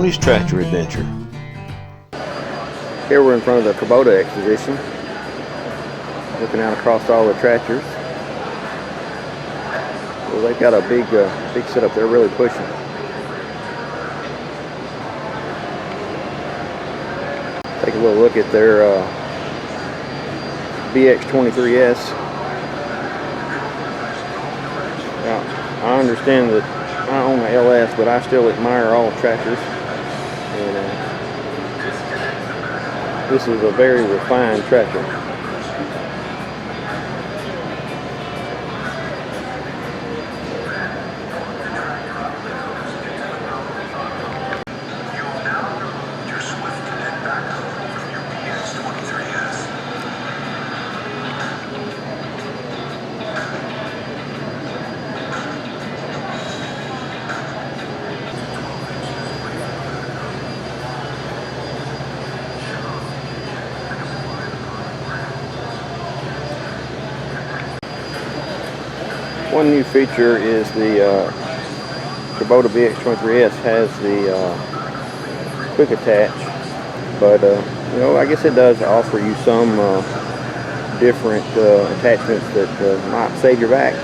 Tony's Tractor Adventure. Here we're in front of the Kubota exposition, looking out across all the tractors. Well, they've got a big setup. They're really pushing. Take a little look at their BX23S. Now, I understand that I own an LS, but I still admire all tractors. And this is a very refined tractor. One new feature is the Kubota BX23S has the quick attach, but you know, I guess it does offer you some different attachments that might save your back.